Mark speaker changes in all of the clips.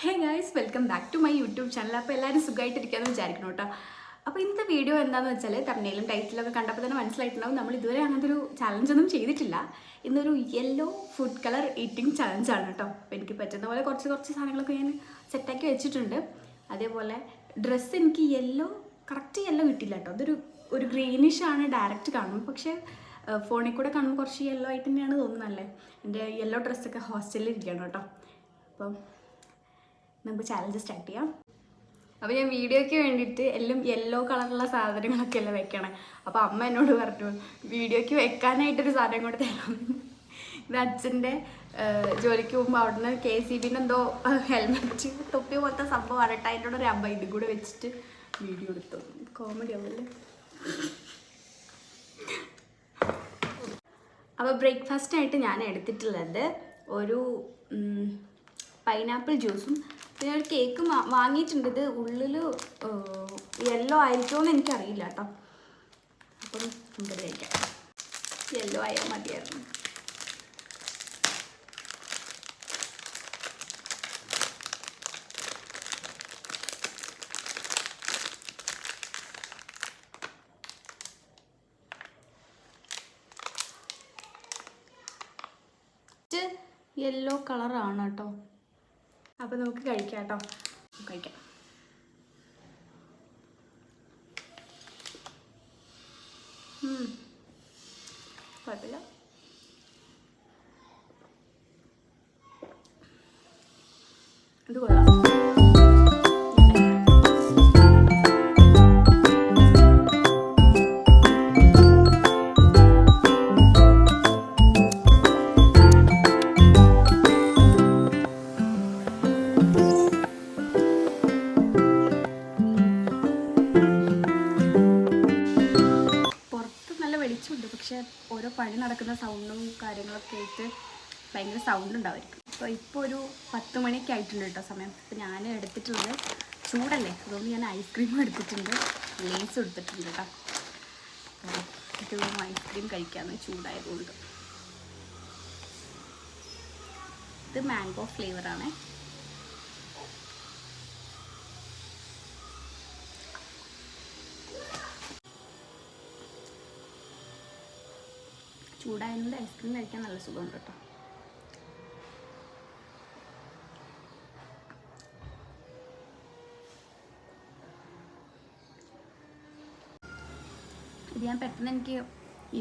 Speaker 1: Hey guys, welcome back to my YouTube channel. അപ്പോൾ എല്ലാവരും സുഖമായിട്ടിരിക്കാമെന്ന് വിചാരിക്കണം കേട്ടോ. അപ്പോൾ ഇന്നത്തെ വീഡിയോ എന്താണെന്ന് വെച്ചാൽ തമ്പ്നെയിലും ടൈറ്റിലൊക്കെ കണ്ടപ്പോൾ തന്നെ മനസ്സിലായിട്ടുണ്ടാവും, നമ്മൾ ഇതുവരെ അങ്ങനത്തെ ഒരു ചലഞ്ചൊന്നും ചെയ്തിട്ടില്ല. ഇന്നൊരു യെല്ലോ ഫുഡ് കളർ ഈറ്റിംഗ് ചലഞ്ചാണ് കേട്ടോ. അപ്പോൾ എനിക്ക് പറ്റുന്ന പോലെ കുറച്ച് സാധനങ്ങളൊക്കെ ഞാൻ സെറ്റാക്കി വെച്ചിട്ടുണ്ട്. അതേപോലെ ഡ്രസ്സ് എനിക്ക് കറക്റ്റ് യെല്ലോ കിട്ടില്ല കേട്ടോ. ഒരു ഗ്രീനിഷാണ് ഡയറക്റ്റ് കാണുമ്പോൾ, പക്ഷേ ഫോണിൽ കൂടെ കാണുമ്പോൾ കുറച്ച് യെല്ലോ ആയിട്ട് തന്നെയാണ് തോന്നുന്നല്ലേ. എൻ്റെ യെല്ലോ ഡ്രസ്സൊക്കെ ഹോസ്റ്റലിൽ ഇരിക്കുകയാണ് കേട്ടോ. അപ്പം നമുക്ക് ചാലഞ്ച് സ്റ്റാർട്ട് ചെയ്യാം. അപ്പോൾ ഞാൻ വീഡിയോയ്ക്ക് വേണ്ടിയിട്ട് എല്ലാം യെല്ലോ കളറുള്ള സാധനങ്ങളൊക്കെ അല്ലേ വെക്കണേ. അപ്പോൾ അമ്മ എന്നോട് പറഞ്ഞു വീഡിയോയ്ക്ക് വെക്കാനായിട്ടൊരു സാധനം കൂടെ തരാം. ഇത് അച്ഛൻ്റെ ജോലിക്ക് പോകുമ്പോൾ അവിടുന്ന് KCBൻ്റെ എന്തോ ഹെൽമെറ്റ് തൊപ്പി പോലത്തെ സംഭവം അരട്ടായിട്ടോടെ ഒരു അമ്മ ഇതും കൂടെ വെച്ചിട്ട് വീഡിയോ എടുത്തു. കോമഡി ആവുമല്ലേ. അപ്പോൾ ബ്രേക്ക്ഫാസ്റ്റായിട്ട് ഞാൻ എടുത്തിട്ടുള്ളത് ഒരു പൈനാപ്പിൾ ജ്യൂസും പിന്നെ ഒരു കേക്ക് വാങ്ങിയിട്ടുണ്ട്. ഇത് ഉള്ളിൽ യെല്ലോ ആയിരിക്കുമെന്ന് എനിക്കറിയില്ല കേട്ടോ. അപ്പം നമുക്ക് കഴിക്കാം. യെല്ലോ ആയാൽ മതിയായിരുന്നു. യെല്ലോ കളറാണ് കേട്ടോ. അപ്പോൾ നമുക്ക് കഴിക്കാം കേട്ടോ. കഴിക്കാം. കുഴപ്പമില്ല. ഇത് കൊള്ളാം. വെളിച്ചമുണ്ട്, പക്ഷെ ഓരോ പണി നടക്കുന്ന സൗണ്ടും കാര്യങ്ങളൊക്കെ ആയിട്ട് ഭയങ്കര സൗണ്ട് ഉണ്ടാവുമായിരിക്കും. അപ്പോൾ ഇപ്പോൾ ഒരു 10 മണിയൊക്കെ ആയിട്ടുണ്ട് കേട്ടോ സമയം. അപ്പോൾ ഞാൻ എടുത്തിട്ടുള്ളത് ചൂടല്ലേ, അതുകൊണ്ട് ഞാൻ ഐസ്ക്രീം എടുത്തിട്ടുണ്ട്, ലേസ് എടുത്തിട്ടുണ്ട് കേട്ടോ. അപ്പോൾ ഐസ്ക്രീം കഴിക്കാമെന്ന് ചൂടായതുകൊണ്ട്. ഇത് മാംഗോ ഫ്ലേവറാണ്. ചൂടായതുകൊണ്ട് ഐസ്ക്രീം കഴിക്കാൻ നല്ല സുഖമുണ്ട് കേട്ടോ. ഇത് ഞാൻ പെട്ടെന്ന് എനിക്ക്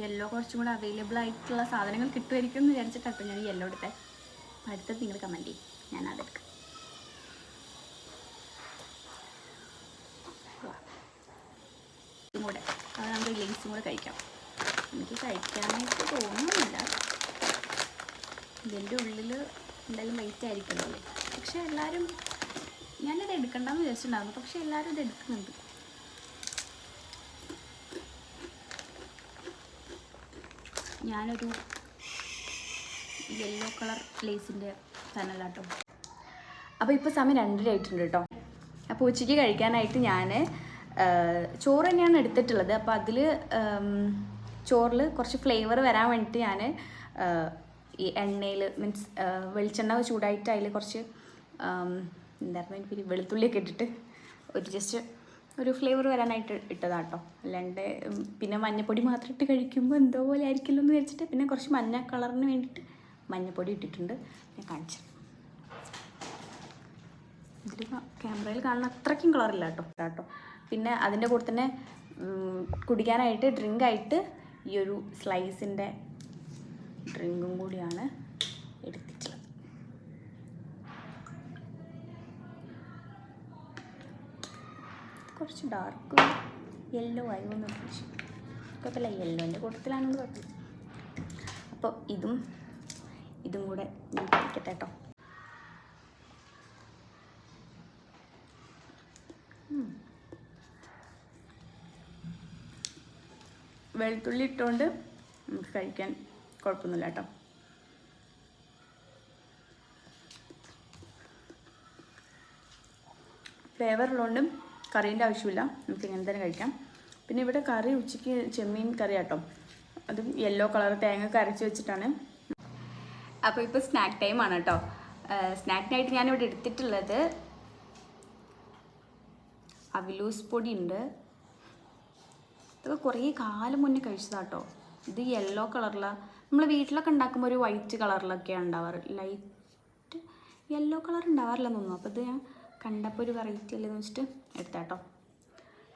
Speaker 1: യെല്ലോ കുറച്ചും കൂടെ അവൈലബിൾ ആയിട്ടുള്ള സാധനങ്ങൾ കിട്ടുമായിരിക്കും എന്ന് വിചാരിച്ചിട്ടോ ഞാൻ യെല്ലോ എടുത്തേ. അടുത്തത് നിങ്ങൾ കമൻറ്റ് ചെയ്യും, ഞാൻ അതെടുക്കാം. ഇതും കൂടെ അത് നമുക്ക് ലേസും കൂടെ കഴിക്കാം. എനിക്ക് കഴിക്കാനായിട്ട് തോന്നുന്നില്ല. ഇതിൻ്റെ ഉള്ളിൽ എന്തായാലും വെയിറ്റ് ആയിരിക്കുമല്ലോ. പക്ഷെ എല്ലാവരും ഞാനിത് എടുക്കണ്ടെന്ന് വിചാരിച്ചിട്ടുണ്ടായിരുന്നു, പക്ഷെ എല്ലാവരും ഇത് എടുക്കുന്നുണ്ട്. ഞാനൊരു യെല്ലോ കളർ ലേസിൻ്റെ തന്നലാട്ടോ. അപ്പോൾ ഇപ്പോൾ സമയം 2:30 ആയിട്ടുണ്ട് കേട്ടോ. അപ്പോൾ ഉച്ചയ്ക്ക് കഴിക്കാനായിട്ട് ഞാൻ ചോറ് തന്നെയാണ് എടുത്തിട്ടുള്ളത്. അപ്പോൾ അതിൽ ചോറിൽ കുറച്ച് ഫ്ലേവർ വരാൻ വേണ്ടിയിട്ട് ഞാൻ ഈ എണ്ണയിൽ മീൻസ് വെളിച്ചെണ്ണ ചൂടായിട്ട് അതിൽ കുറച്ച് എന്തായിരുന്നു എനിക്ക് വെളുത്തുള്ളിയൊക്കെ ഇട്ടിട്ട് ജസ്റ്റ് ഒരു ഫ്ലേവർ വരാനായിട്ട് ഇട്ടതാട്ടോ. അല്ലാണ്ട് പിന്നെ മഞ്ഞപ്പൊടി മാത്രം ഇട്ട് കഴിക്കുമ്പോൾ എന്തോ പോലെ ആയിരിക്കുമല്ലോ എന്ന് വിചാരിച്ചിട്ട് പിന്നെ കുറച്ച് മഞ്ഞ കളറിന് വേണ്ടിയിട്ട് മഞ്ഞപ്പൊടി ഇട്ടിട്ടുണ്ട്. ഞാൻ കാണിച്ചു. ഇതിൽ ക്യാമറയിൽ കാണുന്ന അത്രയ്ക്കും കളറില്ല കേട്ടോ. പിന്നെ അതിൻ്റെ കൂടെ തന്നെ കുടിക്കാനായിട്ട് ഡ്രിങ്കായിട്ട് ഈ ഒരു സ്ലൈസിൻ്റെ ഡ്രിങ്കും കൂടിയാണ് എടുത്തിട്ടുള്ളത്. കുറച്ച് ഡാർക്ക് യെല്ലോ ആയി ഒന്ന് ഉദ്ദേശിച്ചു. കുഴപ്പമില്ല, യെല്ലോൻ്റെ കൂട്ടത്തിലാണെന്ന് കുഴപ്പമില്ല. അപ്പോൾ ഇതും കൂടെ ഞാൻ കഴിക്കട്ടെ കേട്ടോ. വെളുത്തുള്ളി ഇട്ടുകൊണ്ട് നമുക്ക് കഴിക്കാൻ കുഴപ്പമൊന്നുമില്ല കേട്ടോ. ഫ്ലേവറുള്ളതുകൊണ്ടും കറീൻ്റെ ആവശ്യമില്ല, നമുക്ക് ഇങ്ങനെ തന്നെ കഴിക്കാം. പിന്നെ ഇവിടെ കറി ഉച്ചയ്ക്ക് ചെമ്മീൻ കറി കേട്ടോ. അതും യെല്ലോ കളർ തേങ്ങ അരച്ച് വെച്ചിട്ടാണ്. അപ്പോൾ ഇപ്പോൾ സ്നാക്ക് ടൈമാണ് കേട്ടോ. സ്നാക്കിനായിട്ട് ഞാനിവിടെ എടുത്തിട്ടുള്ളത് അവിലൂസ് പൊടി ഉണ്ട്. ഇതൊക്കെ കുറേ കാലം മുന്നേ കഴിച്ചതാട്ടോ. ഇത് യെല്ലോ കളറിലാണ്. നമ്മൾ വീട്ടിലൊക്കെ ഉണ്ടാക്കുമ്പോൾ ഒരു വൈറ്റ് കളറിലൊക്കെയാണ് ഉണ്ടാവാറ്. ലൈറ്റ് യെല്ലോ കളർ ഉണ്ടാവാറില്ലെന്ന് തോന്നുന്നു. അപ്പോൾ ഇത് ഞാൻ കണ്ടപ്പോൾ ഒരു വെറൈറ്റി അല്ലെന്ന് വെച്ചിട്ട് എടുത്താട്ടോ.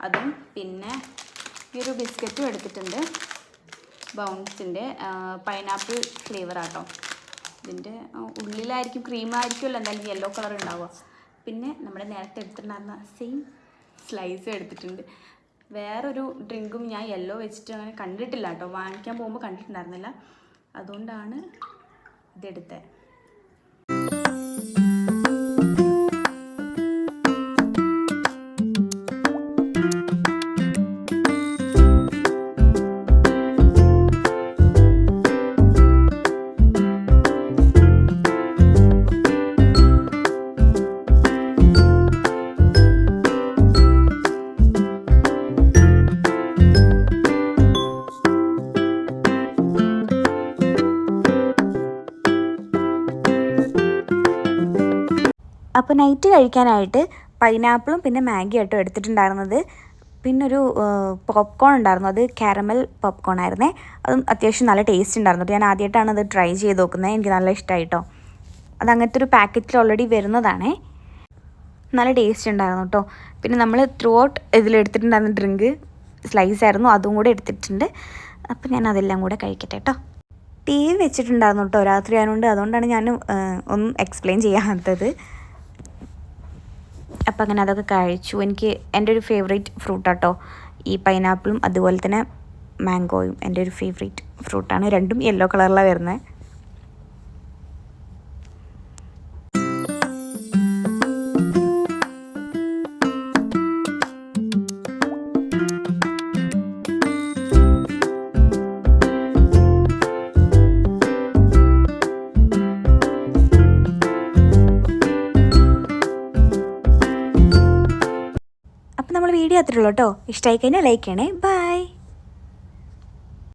Speaker 1: അതും പിന്നെ ഈ ഒരു ബിസ്ക്കറ്റും എടുത്തിട്ടുണ്ട്. ബൗൺസിൻ്റെ പൈനാപ്പിൾ ഫ്ലേവറാട്ടോ. ഇതിൻ്റെ ഉള്ളിലായിരിക്കും ക്രീമായിരിക്കുമല്ലോ എന്തായാലും യെല്ലോ കളർ ഉണ്ടാവുക. പിന്നെ നമ്മുടെ നേരത്തെ എടുത്തിട്ടുണ്ടായിരുന്ന സെയിം സ്ലൈസും എടുത്തിട്ടുണ്ട്. വേറൊരു ഡ്രിങ്കും ഞാൻ യെല്ലോ വെച്ചിട്ട് അങ്ങനെ കണ്ടിട്ടില്ല കേട്ടോ. വാങ്ങിക്കാൻ പോകുമ്പോൾ കണ്ടിട്ടുണ്ടായിരുന്നില്ല. അതുകൊണ്ടാണ് ഇതെടുത്തത്. അപ്പോൾ നൈറ്റ് കഴിക്കാനായിട്ട് പൈനാപ്പിളും പിന്നെ മാഗി ആയിട്ടും എടുത്തിട്ടുണ്ടായിരുന്നത്. പിന്നൊരു പോപ്കോൺ ഉണ്ടായിരുന്നു. അത് കാരമൽ പോപ്കോൺ ആയിരുന്നേ. അതും അത്യാവശ്യം നല്ല ടേസ്റ്റ് ഉണ്ടായിരുന്നു. ഞാൻ ആദ്യമായിട്ടാണ് അത് ട്രൈ ചെയ്ത് നോക്കുന്നത്. എനിക്ക് നല്ല ഇഷ്ടമായിട്ടോ. അത് അങ്ങനത്തെ ഒരു പാക്കറ്റിൽ ഓൾറെഡി വരുന്നതാണേ. നല്ല ടേസ്റ്റ് ഉണ്ടായിരുന്നു കേട്ടോ. പിന്നെ നമ്മൾ ത്രൂ ഔട്ട് ഇതിലെടുത്തിട്ടുണ്ടായിരുന്ന ഡ്രിങ്ക് സ്ലൈസ് ആയിരുന്നു. അതും കൂടെ എടുത്തിട്ടുണ്ട്. അപ്പോൾ ഞാൻ അതെല്ലാം കൂടെ കഴിക്കട്ടെ കേട്ടോ. ടി വി വെച്ചിട്ടുണ്ടായിരുന്നു കേട്ടോ രാത്രി ആയതുകൊണ്ട്. അതുകൊണ്ടാണ് ഞാൻ ഒന്നും എക്സ്പ്ലെയിൻ ചെയ്യാത്തത്. അപ്പം അങ്ങനെ അതൊക്കെ കഴിച്ചു. എനിക്ക് എൻ്റെ ഒരു ഫേവറേറ്റ് ഫ്രൂട്ടാട്ടോ ഈ പൈനാപ്പിളും അതുപോലെ തന്നെ മാംഗോയും എൻ്റെ ഒരു ഫേവറേറ്റ് ഫ്രൂട്ടാണ്. രണ്ടും യെല്ലോ കളറിലാണ് വരുന്നത്. അപ്പോൾ നമ്മൾ വീഡിയോ അത്രയുള്ളൂ കേട്ടോ. ഇഷ്ടമായി കഴിഞ്ഞാൽ ലൈക്ക് ചെയ്യണേ. ബൈ.